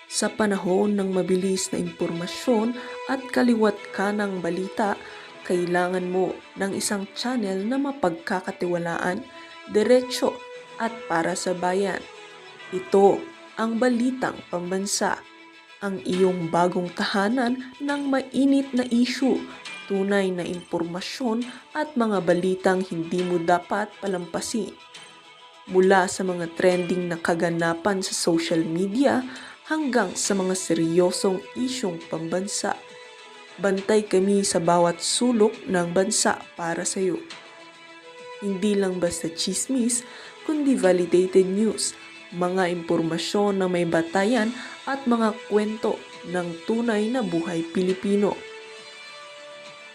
Sa panahon ng mabilis na impormasyon at kaliwat kanang balita, kailangan mo ng isang channel na mapagkakatiwalaan, diretsyo at para sa bayan. Ito ang Balitang Pambansa, ang iyong bagong tahanan ng mainit na issue, tunay na impormasyon at mga balitang hindi mo dapat palampasin. Mula sa mga trending na kaganapan sa social media hanggang sa mga seryosong isyong pambansa. Bantay kami sa bawat sulok ng bansa para sa iyo. Hindi lang basta chismis, kundi validated news, mga impormasyon na may batayan at mga kwento ng tunay na buhay Pilipino.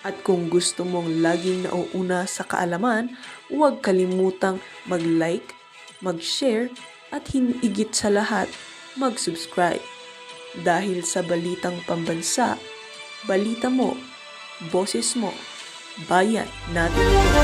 At kung gusto mong laging nauuna sa kaalaman, huwag kalimutang mag-like, mag-share at higit sa lahat, mag-subscribe. Dahil sa Balitang Pambansa, balita mo, boses mo, bayan natin ito.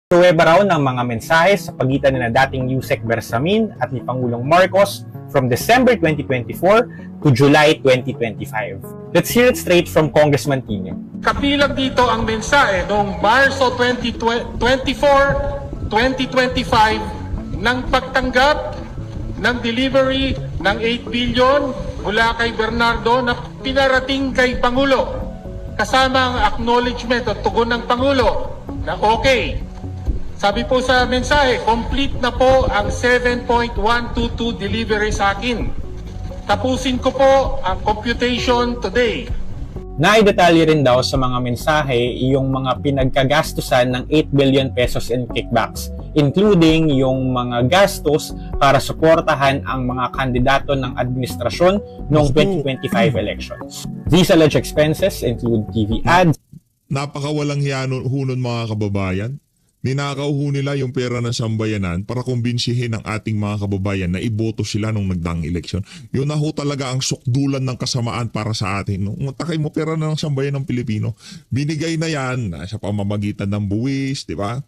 Pruweba raw ng mga mensahe sa pagitan ni dating Yusek Bersamin at ni Pangulong Marcos from December 2024 to July 2025. Let's hear it straight from Congressman Tino. Kabilang dito ang mensahe noong Marso 2024, 2025 ng pagtanggap ng delivery ng 8 billion mula kay Bernardo na pinarating kay Pangulo kasama ang acknowledgement o tugon ng Pangulo na okay. Sabi po sa mensahe, complete na po ang 7.122 delivery sa akin. Tapusin ko po ang computation today. Naidetalye rin daw sa mga mensahe yung mga pinagkagastusan ng 8 billion pesos in kickbacks, including yung mga gastos para suportahan ang mga kandidato ng administrasyon noong 2025 elections. These alleged expenses include TV ads. Napakawalang hiya nun mga kababayan. Ninakaw ho nila yung pera ng sambayanan para kumbinsihin ang ating mga kababayan na iboto sila nung nagdaang eleksyon. Yun na ho talaga ang sukdulan ng kasamaan para sa atin. No? Takay mo pera na ng sambayan ng Pilipino. Binigay na yan sa pamamagitan ng buwis, di ba?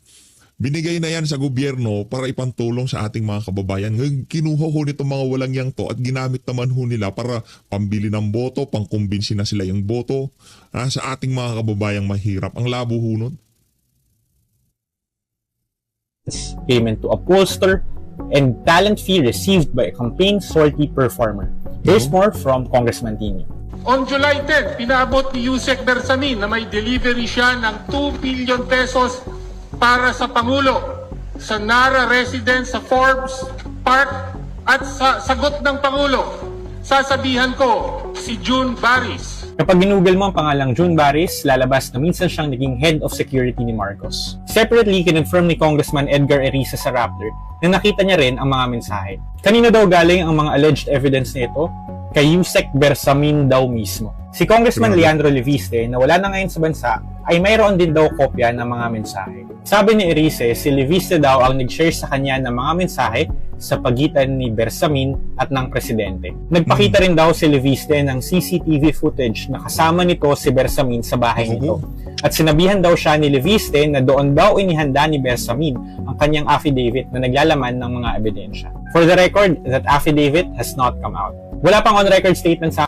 Binigay na yan sa gobyerno para ipantulong sa ating mga kababayan. Ngayon, kinuha ho nito mga walang yang to at ginamit naman ho nila para pambili ng boto, pangkumbinsi na sila yung boto sa ating mga kababayang mahirap. Ang labo ho nun. Payment to a pollster, and talent fee received by a campaign sortie performer. Here's more from Congressman Tino. On July 10, pinabot ni Yusek Bersamin na may delivery siya ng 2 billion pesos para sa Pangulo, sa Nara residence sa Forbes Park at sa sagot ng Pangulo. Sasabihan ko, si June Baris. Kapag ginugol mo ang pangalang June Baris, lalabas na minsan siyang naging head of security ni Marcos. Separately, kinonfirm ni Congressman Edgar Eriza sa Rappler na nakita niya rin ang mga mensahe. Kanina daw galing ang mga alleged evidence nito? Kay Yusek Bersamin daw mismo. Si Congressman Leandro Leviste, na wala na ngayon sa bansa, ay mayroon din daw kopya ng mga mensahe. Sabi ni Erice, si Leviste daw ang nag-share sa kanya ng mga mensahe sa pagitan ni Bersamin at ng presidente. Nagpakita rin daw si Leviste ng CCTV footage na kasama nito si Bersamin sa bahay nito. At sinabihan daw siya ni Leviste na doon daw inihanda ni Bersamin ang kanyang affidavit na naglalaman ng mga ebidensya. For the record, that affidavit has not come out. Wala pang on-record statement sa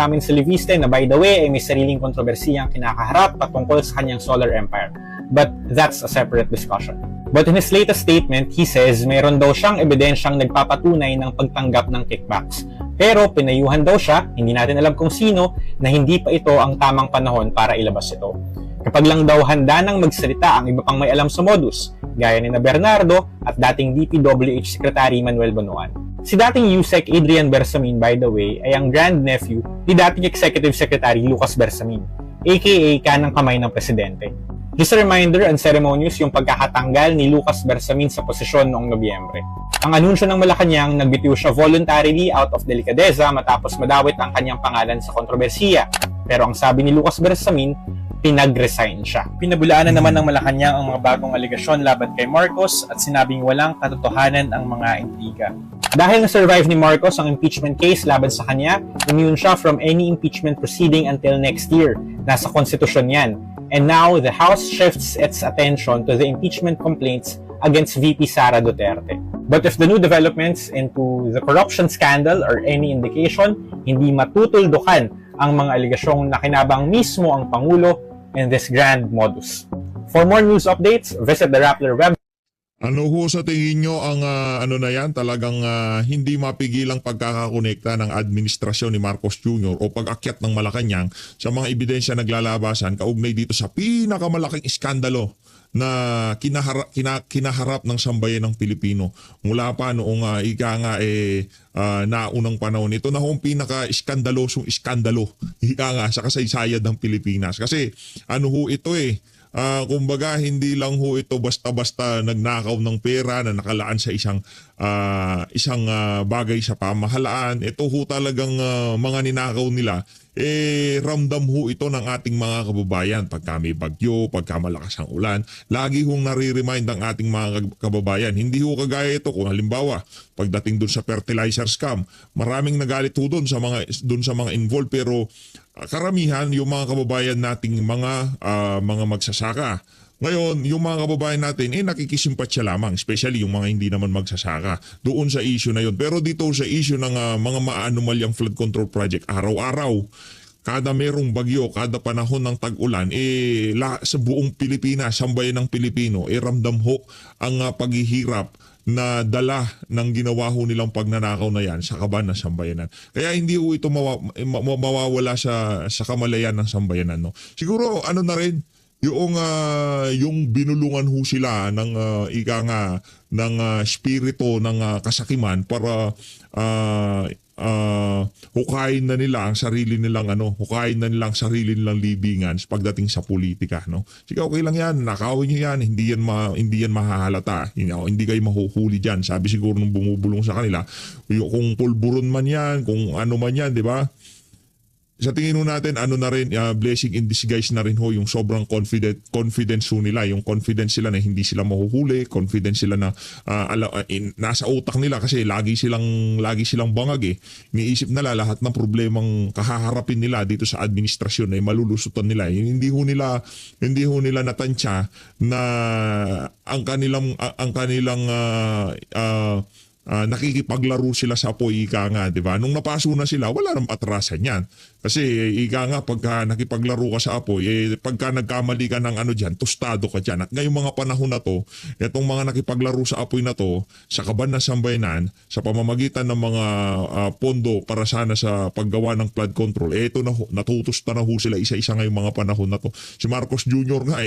amin si Leviste na by the way ay may sariling kontrobersiyang kinakaharap patungkol sa kanyang solar empire. But that's a separate discussion. But in his latest statement, he says mayroon daw siyang ebidensyang nagpapatunay ng pagtanggap ng kickbacks. Pero pinayuhan daw siya, hindi natin alam kung sino, na hindi pa ito ang tamang panahon para ilabas ito. Kapag lang daw handa nang magsalita ang iba pang may alam sa modus, gaya ni Bernardo at dating DPWH Secretary Manuel Bonoan. Si dating Yusek Adrian Bersamin, by the way, ay ang grandnephew ni dating Executive Secretary Lucas Bersamin, aka kanang kamay ng presidente. Just a reminder, unceremonious yung pagkakatanggal ni Lucas Bersamin sa posisyon noong Nobyembre. Ang anunsyo ng Malacanang, nagbitiw siya voluntarily out of delicadeza matapos madawit ang kanyang pangalan sa kontrobersiya. Pero ang sabi ni Lucas Bersamin, pinag-resign siya. Pinabulaanan naman ng Malacanang ang mga bagong aligasyon laban kay Marcos at sinabing walang katotohanan ang mga intriga. Dahil na-survive ni Marcos ang impeachment case laban sa kanya, immune siya from any impeachment proceeding until next year. Nasa konstitusyon yan. And now, the House shifts its attention to the impeachment complaints against VP Sara Duterte. But if the new developments into the corruption scandal are any indication, hindi matutuldukan ang mga aligasyong nakinabang mismo ang Pangulo in this grand modus. For more news updates, visit the Rappler web. Ano ho sa tingin nyo ang ano na yan, talagang hindi mapigilang pagkakakonekta ng administrasyon ni Marcos Jr. o pag-akyat ng Malacanang sa mga ebidensya naglalabasan kaugnay dito sa pinakamalaking iskandalo na kinaharap ng sambayan ng Pilipino mula pa noong naunang panahon. Ito na ho ang pinaka-iskandalosong iskandalo sa kasaysayan ng Pilipinas. Kasi ano ho ito kumbaga hindi lang ho ito basta-basta nagnakaw ng pera na nakalaan sa isang bagay sa pamahalaan. Ito ho talagang mga ninakaw nila. Ramdam ho ito ng ating mga kababayan pagka may bagyo, pagka malakas ang ulan. Lagi hong nare-remind ang ating mga kababayan. Hindi ho kagaya ito kung halimbawa pagdating dun sa fertilizer scam. Maraming nagalit ho dun sa mga involved, pero karamihan yung mga kababayan nating mga magsasaka. Ngayon, yung mga kababayan natin, nakikisimpatya lamang, especially yung mga hindi naman magsasaka doon sa issue na yun. Pero dito sa issue ng mga maaanomalyang flood control project, araw-araw, kada merong bagyo, kada panahon ng tag-ulan, sa buong Pilipinas, sambayan ng Pilipino, ramdam ho ang paghihirap na dala ng ginawa ho nilang pagnanakaw na yan sa kaban ng sambayanan. Kaya hindi ho ito mawawala sa kamalayan ng sambayanan. No? Siguro ano na rin, yung binulungan ho sila ng spirito ng kasakiman para hukayin na nila ang sarili nilang libingan pagdating sa politika, no. Sige, okay lang yan, nakawin niyo yan, hindi yan mahahalata, hindi kayo mahuhuli diyan. Sabi siguro nung bumubulong sa kanila, kung pulburon man yan, kung ano man yan, di ba? Sa tingin ho natin, blessing in disguise na rin ho yung sobrang confidence ho nila. Yung confidence sila na hindi sila mahuhuli, confidence sila na nasa utak nila kasi lagi silang bangag. Iniisip nila lahat ng problemang kahaharapin nila dito sa administrasyon ay malulusutan nila. Hindi ho nila natansya na ang kanilang nakikipaglaro sila sa apoy, di ba? Nung napaso na sila, wala nang atrasan yan. Kasi pagka nakipaglaro ka sa apoy, pagka nagkamali ka ng dyan, tostado ka dyan. At ngayong mga panahon na to, itong mga nakipaglaro sa apoy na to, sa kaban ng sambayanan, sa pamamagitan ng mga pondo para sana sa paggawa ng flood control, ito na natutusta na ho sila isa-isa ngayong mga panahon na to. Si Marcos Jr. nga,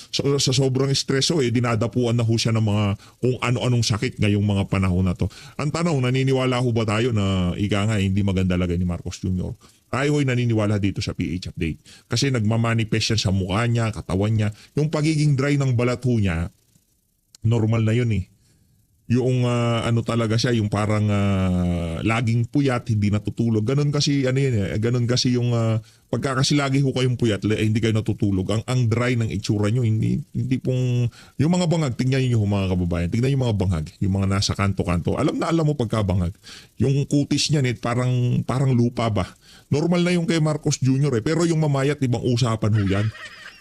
sa sobrang estreso, dinadapuan na ho siya ng mga kung ano-anong sakit ngayong mga panahon na to. Ang tanong, naniniwala ho ba tayo na hindi maganda lagay ni Marcos Jr.? Tayo ay naniniwala dito sa PH Update. Kasi nagmamanifest yan sa mukha niya, katawan niya. Yung pagiging dry ng balat ho niya, normal na yun Yung talaga siya, yung parang laging puyat, hindi natutulog. Ganun kasi yung pagka kasi lagi ho kayong puyat, hindi kayo natutulog. Ang dry ng itsura nyo, hindi pong yung mga bangag, tingnan niyo mga kababayan. Tingnan yung mga bangag, yung mga nasa kanto-kanto. Alam mo pagkabangag. Yung kutis niya parang lupa ba. Normal na yung kay Marcos Jr. Pero yung mamayat, ibang usapan ho yan.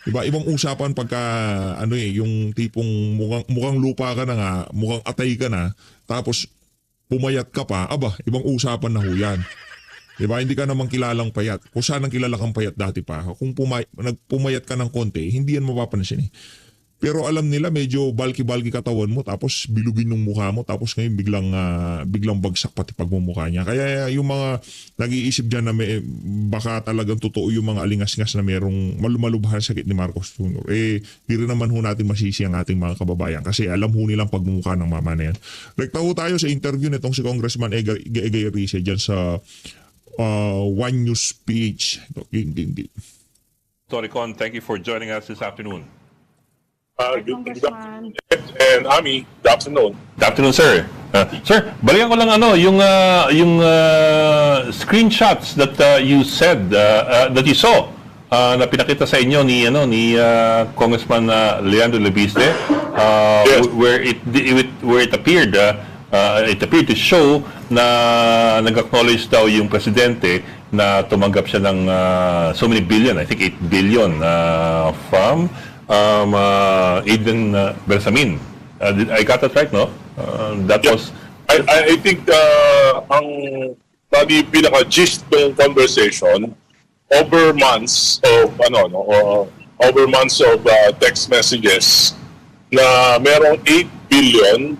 Diba, ibang usapan pagka yung tipong mukhang lupa ka na nga, mukhang atay ka na, tapos pumayat ka pa, ibang usapan na ho yan. Diba, hindi ka namang kilalang payat. Kung saan ang kilala kang payat dati pa, kung pumayat ka ng konti, hindi yan mapapansin Pero alam nila medyo bulky katawan mo, tapos bilugin yung mukha mo, tapos ngayon biglang bagsak pati pagmumukha niya. Kaya yung mga nag-iisip dyan na baka talagang totoo yung mga alingas-ngas na merong malubhang sakit ni Marcos Jr. Di rin naman ho natin masisi ang ating mga kababayan kasi alam ho nilang pagmumukha ng mama na yan. Rekta ho tayo sa interview nitong si Congressman Egay Rice dyan sa One News PH. Tony Con, thank you for joining us this afternoon. Congressman. And Ami, good afternoon. Good afternoon, sir. Sir, balikan ko lang yung screenshots that you said that you saw na pinakita sa inyo ni Congressman Leandro Lebiste, Yes. where it appeared to show na nag-acknowledge daw yung presidente na tumanggap siya ng so many billion, I think 8 billion from Aiden Bersamin. I got that right, no? That Yeah. was I think ang bali pinaka-gist ng conversation over months of over months of text messages na merong 8 billion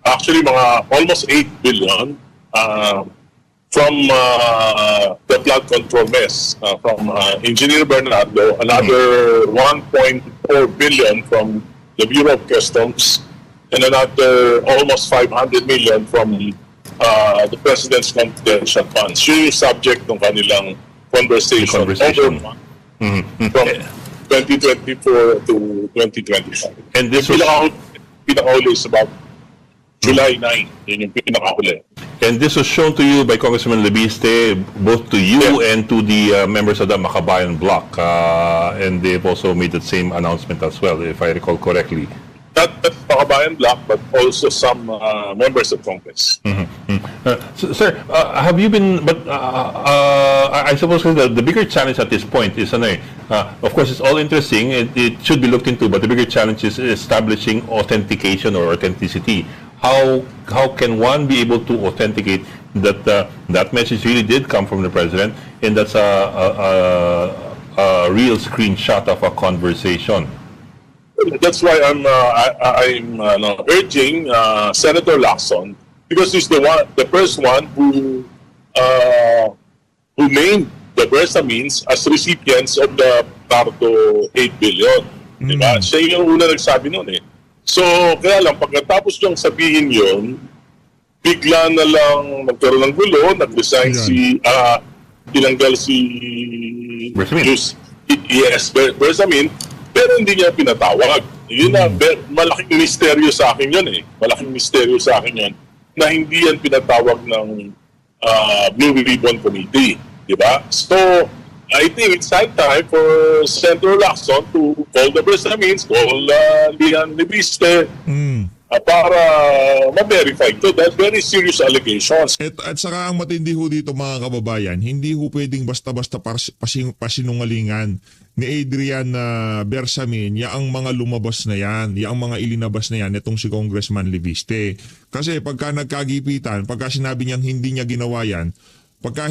actually mga almost 8 billion from the flood control mess from Engineer Bernardo, another 1.4 billion from the Bureau of Customs, and another almost 500 million from the President's confidential funds. Yun yung subject ng kanilang conversation, Conversation. over from 2024 to 2025. And this Yung was- pinakahuli is about July 9. Yun yung pinakahuli. And this was shown to you by Congressman Lebiste, both to you and to the members of the Makabayan bloc. And they've also made the same announcement as well, if I recall correctly. Not Makabayan Bloc, but also some members of Congress. Sir, have you been, but I suppose the bigger challenge at this point is, of course, it's all interesting, it should be looked into, but the bigger challenge is establishing authentication or authenticity. How can one be able to authenticate that that message really did come from the president, and that's a real screenshot of a conversation? That's why I'm urging Senator Lacson, because he's the first one who named the Bersamins as recipients of the Parto 8 billion. Diba? Siya yung una nagsabi nun eh. So, kaya lang, pagkatapos niyang sabihin yun, bigla na lang nagkaroon ng gulo, nag-resign tinanggal si Bersamin. Yes, Bersamin, pero hindi niya pinatawag. Yun na, malaking misteryo sa akin yun eh. Malaking misteryo sa akin yun na hindi yan pinatawag ng Blue Ribbon Committee. Diba? So, I think it's high time for Senator Lacson to call the Bersamins, call Lian Lebiste, para ma-verify ito. Dahil very serious allegations. At saka ang matindi ho dito mga kababayan, hindi ho pwedeng basta-basta pasinungalingan ni Adrian Bersamin yaang mga lumabas na yan, yaang mga ilinabas na yan itong si Congressman Lebiste. Kasi pagka nagkagipitan, pagka sinabi niyang hindi niya ginawa yan, pagka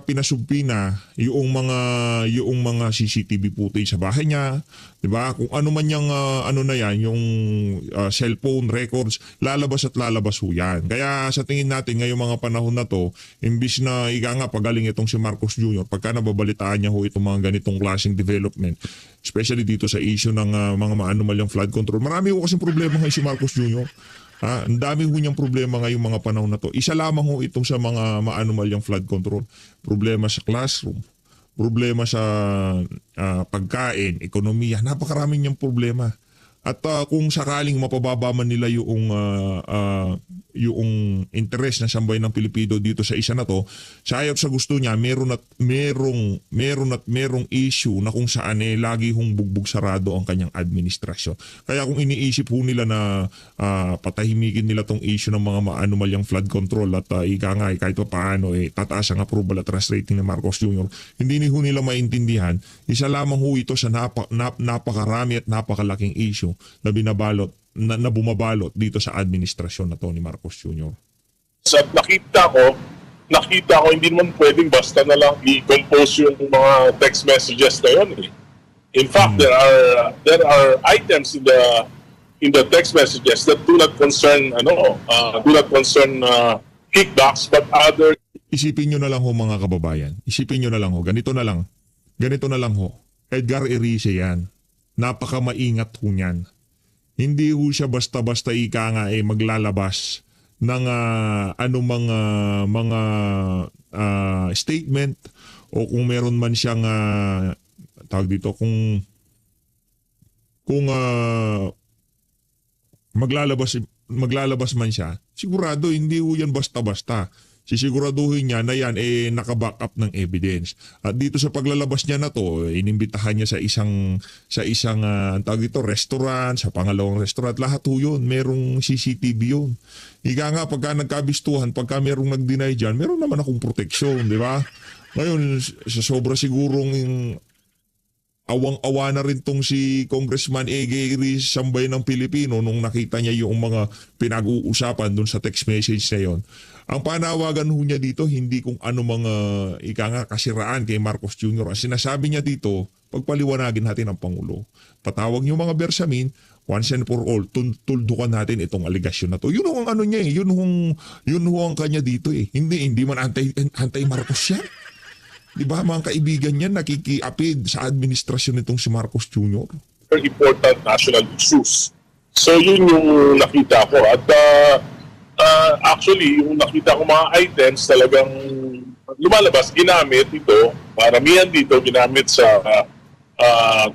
pinasubpi na yung mga CCTV footage sa bahay niya, 'di ba? Kung ano man yang na yan, yung cellphone records, lalabas at lalabas ho yan. Kaya sa tingin natin ngayong mga panahon na to, imbis na pagaling itong si Marcos Jr., pagka nababalitaan niya ho itong mga ganitong klaseng development, especially dito sa issue ng mga maanumalyang flood control. Marami ho kasing problema ngayon si Marcos Jr. Ang dami ho niyang problema ngayong mga panahon na to. Isa lamang ho itong sa mga maanumalyang flood control. Problema sa classroom, problema sa pagkain, ekonomiya. Napakaraming niyang problema. At kung sakaling mapababa man nila yung interest na sambayan ng Pilipino dito sa isa na to, sayap sa gusto niya, merong issue na kung saan lagi hong bugbog sarado ang kanyang administrasyon. Kaya kung iniisip ho nila na patahimikin nila tong issue ng mga maanumalyang flood control at kahit pa paano tataas ang approval at trust rating ni Marcos Jr., hindi ho nila maintindihan. Isa lamang ho ito sa napakarami at napakalaking issue na bumabalot dito sa administrasyon na to ni Marcos Jr. So, nakita ko hindi naman pwedeng basta na lang i-compose yung mga text messages na yun eh. In fact, there are items in the text messages that do not concern kickbacks, but other. Isipin nyo na lang ho mga kababayan. Isipin nyo na lang ho. Ganito na lang ho. Edgar Erice yan. Napakamaingat ho niyan. Hindi ho siya basta-basta maglalabas ng anumang mga statement o kung meron man siyang tawag dito kung maglalabas man siya, sigurado hindi ho yan basta-basta. sisiguraduhin niya na yan naka-back up ng evidence. At dito sa paglalabas niya na to, inimbitahan niya sa isang tawag ito, restaurant, sa pangalawang restaurant, lahat ho yun, merong CCTV yun. Ika nga, pagka nagkabistuhan, pagka merong nag-deny dyan, meron naman akong proteksyon, di ba? Ngayon, sa sobra sigurong awang-awa na rin tong si Congressman Ege Sambay ng Pilipino nung nakita niya yung mga pinag-uusapan dun sa text message na yon. Ang panawagan ho niya dito, hindi kung ano mga kasiraan kay Marcos Jr. Ang sinasabi niya dito, pagpaliwanagin natin ang Pangulo. Patawag niyo mga Bersamin, once and for all, tuldukan natin itong aligasyon na to. Yun ho ang ano niya eh, yun ho ang kanya dito eh. Hindi man anti-Marcos yan. Di ba mga kaibigan niya nakikiapid sa administrasyon nitong si Marcos Jr.? Very important national issues. So yun yung nakita ko. At actually, yung nakita ko mga items talagang lumalabas, ginamit ito, maramihan dito ginamit sa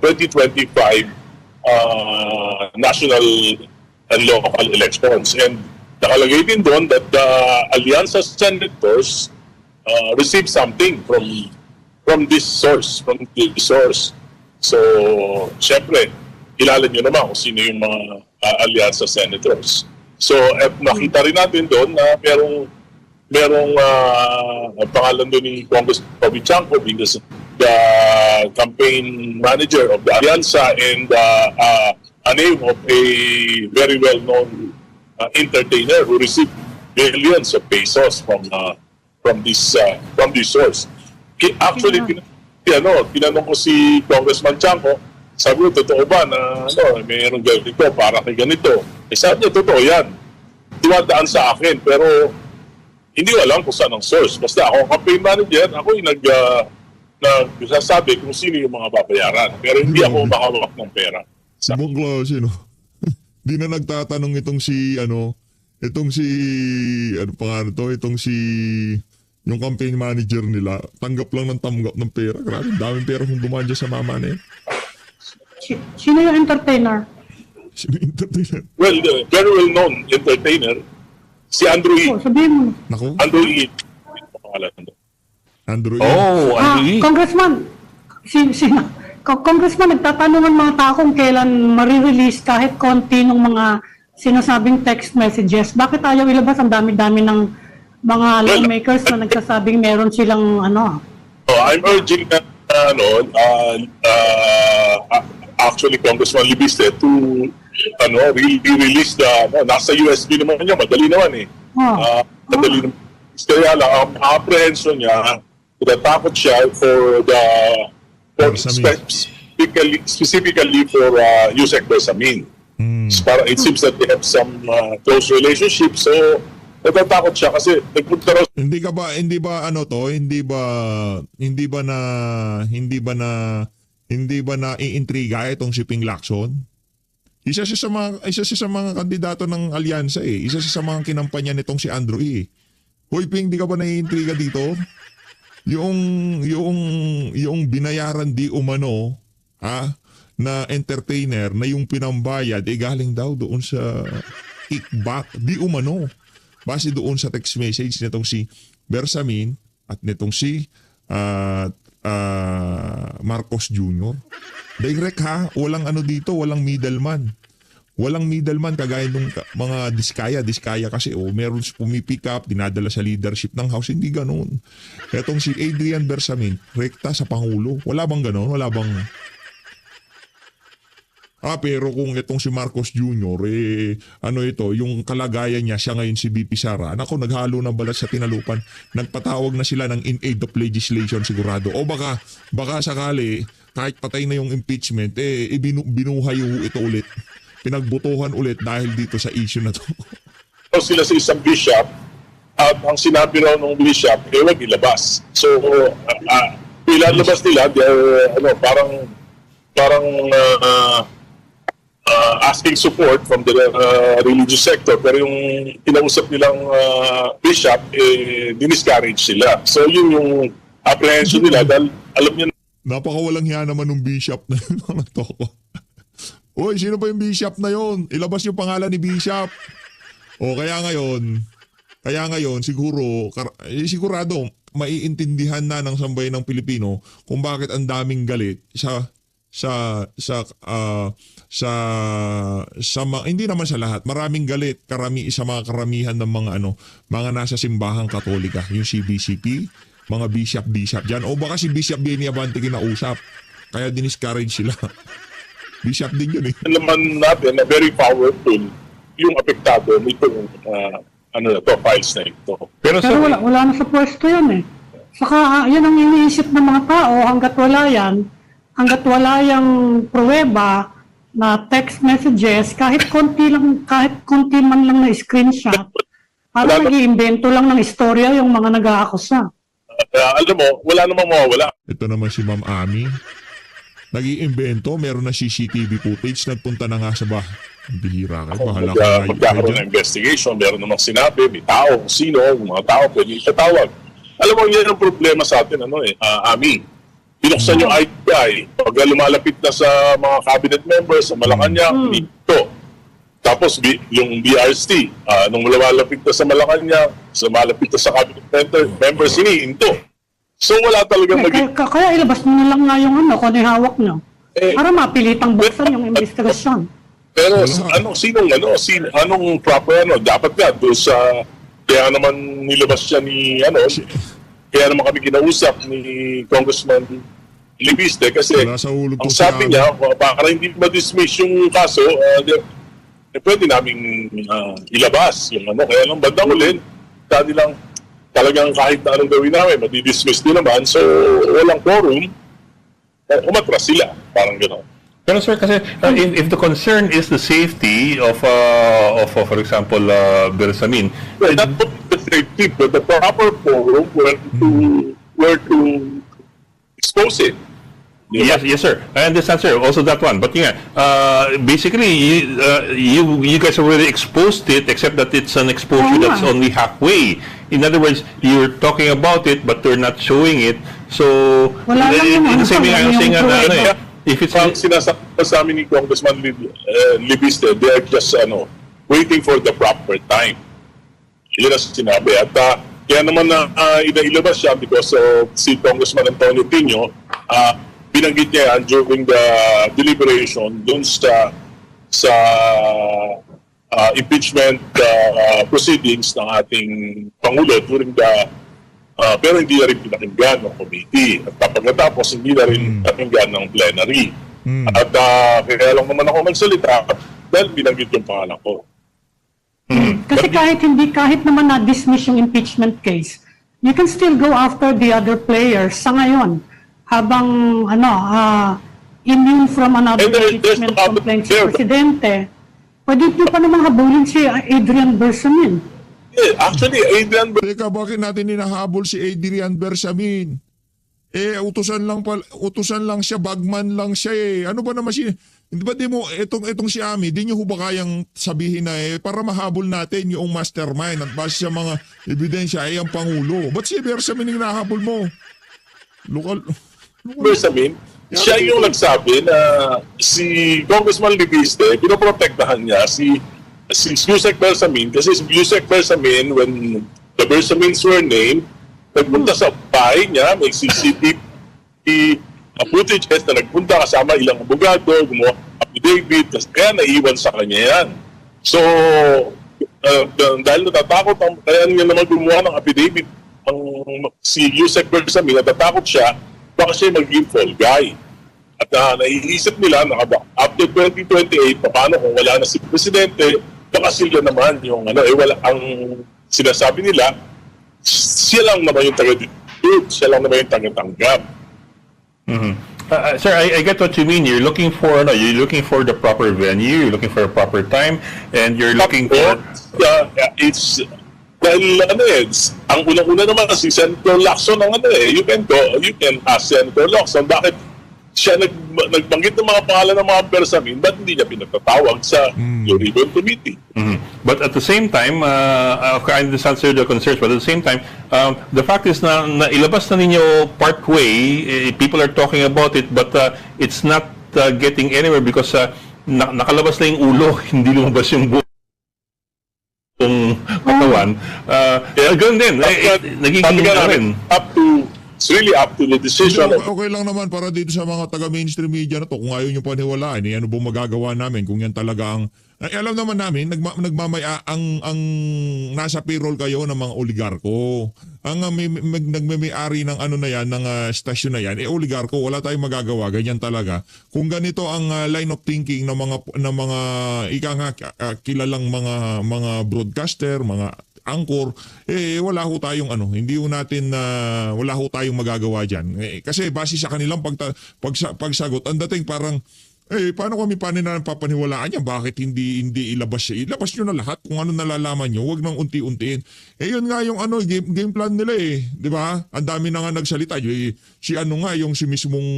2025 national and local elections. And nakalagay din doon that the Allianza senators receive something from this source. So, syempre, kilala nyo naman kung sino yung mga Allianza senators. So, nakita rin natin doon na merong ang pangalan doon ni Congress Bobby Chanco being the campaign manager of the Allianza and a name of a very well-known entertainer who received billions of pesos from this source. Actually, tinanong ko si Congressman Chanco, sabi ko, totoo ba na mayroong ganito para kay ganito? Sabi niya, totoo yan. Dumadaan sa akin, pero hindi ko alam kung saan ang source. Basta ako ang campaign manager, ako yung nagsasabi kung sino yung mga babayaran. Pero hindi ako makawak ng pera. Ibang klase, no? Di na nagtatanong itong si yung campaign manager nila, tanggap lang ng pera. Grabe, daming pera kung dumaan dyan sa mama na yun. Sino yung entertainer? Sino yung entertainer? Well, very well-known entertainer, si Andrew E. Sabihin mo. Naku, Andrew E. Pangalan doon. Andrew E. Oh, Andrew E. Congressman, Congressman, nagtatanong ang mga tao kung kailan marirelease kahit konti ng mga sinasabing text messages. Bakit ayaw ilabas? Ang dami-dami ng mga lawmakers na nagsasabing meron silang I'm urging actually Congressman Libiste to release the nasa USB naman niya, madali naman eh. Madali naman. Kaya lang, ang apprehension niya, natakot siya specifically for Yusek Bersamin. Para it seems that they have some close relationship, so natatakot siya kasi nagpunta raw. Hindi ba na iintriga itong si Ping Lacson? Isa siya sa mga kandidato ng alyansa eh. Isa siya sa mga kinampanya nitong si Andrew E. Hoy Ping, di ka ba naiintriga dito? Yung binayaran di umano na entertainer na yung pinambayad galing daw doon sa kickback di umano. Base doon sa text message nitong si Bersamin at nitong si Marcos Jr. Direct walang dito, walang middleman. Walang middleman kagaya ng mga diskaya kasi meron pumipick up, dinadala sa leadership ng House, hindi ganoon. Etong si Adrian Bersamin, rekta sa Pangulo. Wala bang ganoon? Wala bang pero kung itong si Marcos Jr., yung kalagayan niya, siya ngayon si BP Sara, naghalo ng balat sa tinalupan, nagpatawag na sila ng in aid of legislation sigurado. O baka sakali, kahit patay na yung impeachment, binuhay ito ulit. Pinagbutuhan ulit dahil dito sa issue na to. Sila sa isang bishop, at ang sinabi raw ng bishop, wag ilabas. So, ilalabas nila, parang asking support from the religious sector, pero yung kinausap nilang bishop, diniscourage sila. So yun yung apprehension nila dahil alam niya napakawalang hiya naman ng bishop na yun. Uy, sino ba yung bishop na yun? Ilabas yung pangalan ni bishop. O kaya ngayon, Kaya ngayon, sigurado, maiintindihan na ng sambayan ng Pilipino kung bakit ang daming galit hindi naman sa lahat, maraming galit sa mga karamihan ng mga nasa simbahang Katolika, yung CBCP, mga bishop diyan, o baka si Bishop Benny Abante kinausap kaya diniscourage sila. Bishop din yun eh. Naman natin na very powerful yung apektado nitong files na ito. Pero Pero wala na sa pwesto yan eh. Saka yan ang iniisip ng mga tao hanggat wala yung pruweba na text messages, kahit konti man lang na screenshot, para nag-iimbento lang ng istorya yung mga nag-aakusa. Alam mo, wala namang mawawala. Ito naman si Ma'am Ami. Nag-iimbento, meron na CCTV footage, nagpunta na nga sa bahay. Ang bihira kayo, bahala ka Magkakaroon ng investigation, meron namang sinabi, may tao, kung sino, mga tao, pwede itatawag. Alam mo, yan ang problema sa atin, Ami. Binuksan yung ITI, pag lumalapit na sa mga cabinet members, sa Malacanang, ito. Tapos yung BRC, nung lumalapit na sa Malacanang, lumalapit na sa cabinet members, ito. So wala talagang Kaya ilabas mo na lang nga yung kung ano yung hawak nyo. Para mapilitang buksan yung investigasyon. Pero anong proper dapat nga doon sa kaya naman nilabas siya kaya naman kami kinausap ni Congressman Libiste kasi Wala sa ulo ang po sabi si niya para hindi ma-dismiss yung kaso pwede naming ilabas yung kaya lang bandang ulin dati lang talagang kahit na anong gawin namin madi-dismiss din naman so walang quorum umatras sila parang gano'n. Pero sir, kasi if the concern is the safety of for example, Bersamin, well, not the safety, but the proper forum where to expose it. yes, sir. I understand, sir. Also that one, but basically, you guys already exposed it, except that it's an exposure that's only halfway. In other words, you're talking about it, but you're not showing it. So, Wala lang yung in the same way, I'm saying if it's Ang sinasabi sa amin ni Congressman Libiste, they are just waiting for the proper time. Yun ang sinabi. At kaya naman na ilabas siya because si Congressman Antonio Tino, binanggit niya yan during the deliberation dun sa impeachment proceedings ng ating Pangulo during pero hindi na rin pinakinggan ng committee. At pagkatapos, hindi na rin pinakinggan ng plenary. At kaya lang naman ako magsalita dahil binanggit yung pangalan ko. Kasi kahit naman na-dismiss yung impeachment case, you can still go after the other players sa ngayon. Habang, immune from another impeachment complaint si Presidente, pwede nyo pa namang habulin si Adrian Bersamin. Actually, Adrian Teka, bakit natin hinahabol si Adrian Bersamin? Utusan lang siya, bagman lang siya Ano ba naman hindi ba itong si Ami, di nyo ba kayang sabihin na para mahabol natin yung mastermind at base sa mga ebidensya ang Pangulo. Ba't si Bersamin yung nahabol mo? Bersamin, siya yung nagsabi na si Congressman Libiste, pinoprotektahan niya si Yusek Bersamin kasi si Yusek Bersamin, when the Bersamins were named, nagpunta sa bahay niya, may CCTV footages na nagpunta kasama ilang abogado, gumawa affidavit, kaya naiwan sa kanya yan. So, dahil natatakot, kaya niya naman gumawa ng affidavit, si Yusek Bersamin, natatakot siya, baka siya maging fall guy. At naiisip nila na after 2028, paano kung wala na si Presidente, baka sila naman yung wala ang sinasabi nila, siya lang naman yung taga-dispute, siya lang naman yung taga-tanggap. Sir, I get what you mean. You're looking for the proper venue, you're looking for a proper time, and you're looking for it's dahil ang unang-una naman si Senator Lacson you can ask Senator Lacson bakit siya nagbanggit ng mga pangalan ng mga Bersamin, ba't hindi niya pinatatawag sa Blue Ribbon Committee? But at the same time, I understand sir the concerns, but at the same time, the fact is na ilabas na ninyo partway, people are talking about it, but it's not getting anywhere because nakalabas na yung ulo, hindi lumabas yung buong katawan. one. Ganun din. Nagiging Sabi nga ano namin, rin. it's really up to the decision Okay, of okay lang naman para dito sa mga taga-mainstream media na to. Kung ayaw nyo paniwalaan, ano bang magagawa namin kung yan talaga ang... Ay, alam naman namin, ang nasa payroll kayo ng mga oligarko. Ang nagmamay-ari ng ano na yan, ng stasyon na yan, oligarko, wala tayong magagawa, ganyan talaga. Kung ganito ang line of thinking ng mga kilalang mga broadcaster, mga angkor, wala ho tayong hindi ho natin wala ho tayong magagawa diyan. Kasi base sa kanilang pagsagot, ang dating parang paano kami papaniwalaan yan? Bakit hindi ilabas siya? Ilabas nyo na lahat kung ano nalalaman nyo. Huwag nang unti-untiin. Yun nga yung game plan nila di ba? Ang dami na nga nagsalita. Yung si mismong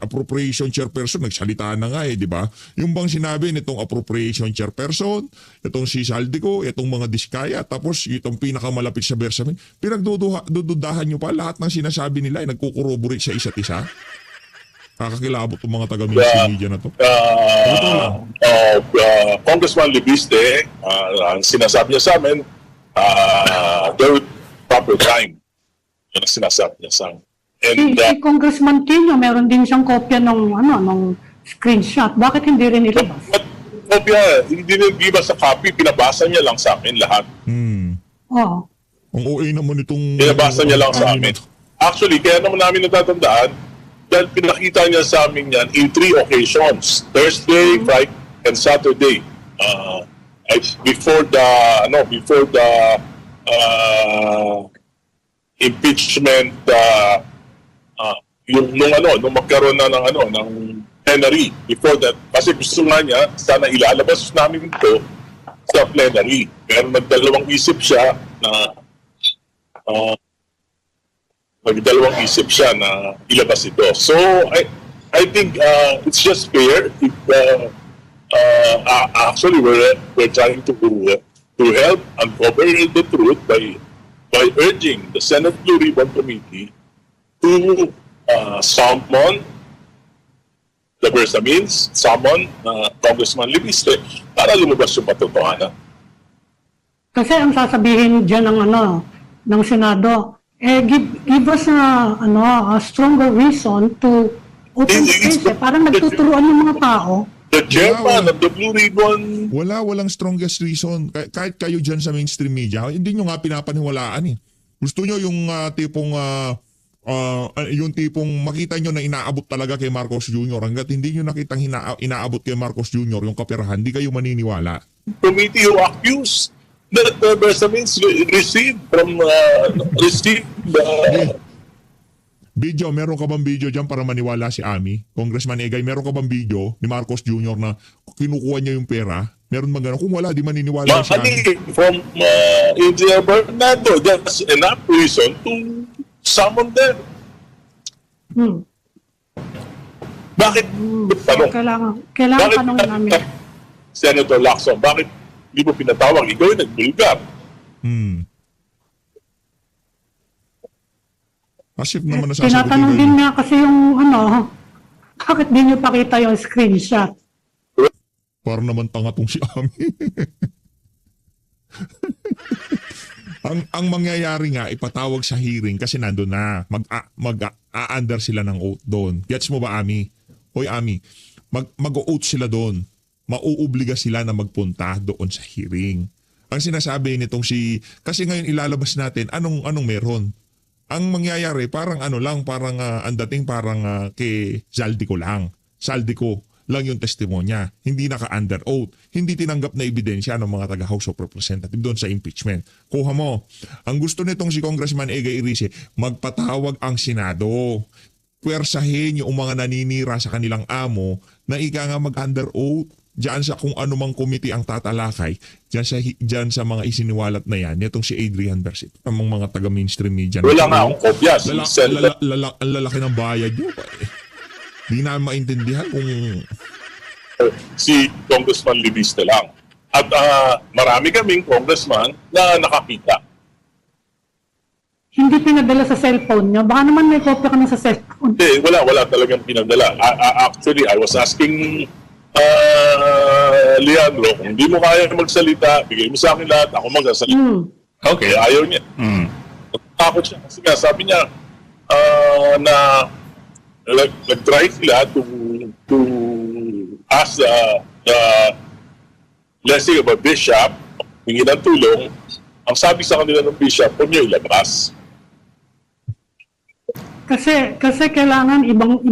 appropriation chairperson, nagsalita na nga di ba? Yung bang sinabi nitong appropriation chairperson, itong si Saldico, itong mga Diskaya, tapos itong pinakamalapit sa Bersamin, pinagdududahan nyo pa lahat ng sinasabi nila ay nagkukorroborate sa isa't isa. Kakakilabot ng mga taga-mainstream media na to. Congressman Libiste, ang sinasabi niya sa amin, there will be proper time. Yun ang sinasabi niya sa amin. And, Si Congressman Tino, meron din siyang kopya ng screenshot. Bakit hindi rin ilabas? kopya, hindi ba sa copy, pinabasa niya lang sa amin lahat. Oo. Ang OA naman itong... Pinabasa niya lang sa amin. Actually, kaya naman namin natatandaan, dahil pinakita niya sa amin yan in 3 occasions. Thursday, Friday, and Saturday. Before the impeachment, nung magkaroon na ng plenary. Before that, kasi gusto nga niya, sana ilalabas namin ito sa plenary. Pero nagdalawang isip siya na ilabas ito. So, I think it's just fair if actually we're trying to help uncover the truth by urging the Senate Blue Ribbon Committee to summon the Bersamins, summon Congressman Libiste para lumabas yung patotohanan. Kasi ang sasabihin dyan ng Senado, give us a stronger reason to open space. Parang nagtuturuan yung mga tao. The chairman of the Blue Ribbon... Walang strongest reason. Kahit kayo dyan sa mainstream media, hindi nyo nga pinapaniwalaan Gusto nyo yung tipong makita nyo na inaabot talaga kay Marcos Jr. Hanggat hindi nyo nakitang inaabot kay Marcos Jr. yung kaperahan, hindi kayo maniniwala. Committee who accused that the Bersamins received Video, meron ka bang video dyan para maniwala si Ami? Congressman Egay, meron ka bang video ni Marcos Jr. na kinukuha niya yung pera? Meron bang gano'n? Kung wala, di maniniwala si Ami. From Engineer Bernardo, that's enough reason to summon them. Bakit? Tanong. Kailangan tanongin namin. Senator Lacson, bakit hindi mo pinatawag? Ikaw yung nagbulgar. Asif naman nasasagot. Tinatanong din nga kasi yung bakit di nyo pakita yung screenshot? Para naman tanga tong si Ami. ang mangyayari nga, ipatawag sa hearing kasi nandun na. Mag-a-under sila ng oath doon. Gets mo ba, Ami? Hoy, Ami, mag-oath sila doon. Mauobliga sila na magpunta doon sa hearing. Ang sinasabi nitong kasi ngayon ilalabas natin, anong meron? Ang mangyayari, parang ang dating parang kay Saldico lang. Saldico lang yung testimonya. Hindi naka-under oath. Hindi tinanggap na ebidensya ng mga taga-House of Representatives doon sa impeachment. Kuha mo. Ang gusto nitong si Congressman Egay Irice, magpatawag ang Senado. Puwersahin yung mga naninira sa kanilang amo na ika nga mag-under oath. Diyan sa kung anumang committee ang tatalakay, diyan sa mga isiniwalat na yan, itong si Adrian Bersit, ang mga taga-mainstream media. Wala nga akong kopya. Ang lalaki ng bayad nyo. Di na maintindihan kung... Si Congressman Libiste lang. At marami kaming congressman na nakakita. Hindi pinadala sa cellphone nyo? Baka naman may kopya ka na sa cellphone. Hindi, wala talagang pinadala. Actually, I was asking Leandro, kung hindi mo kaya magsalita, bigay mo sa akin lahat, ako magsasalita. Okay. Kaya ayaw niya. Takot siya kasi nga sabi niya na nag-try sila to ask the blessing of a bishop, hingi ng tulong. Ang sabi sa kanila ng bishop, huwag niyo ilabas. Kasi kailangan ibang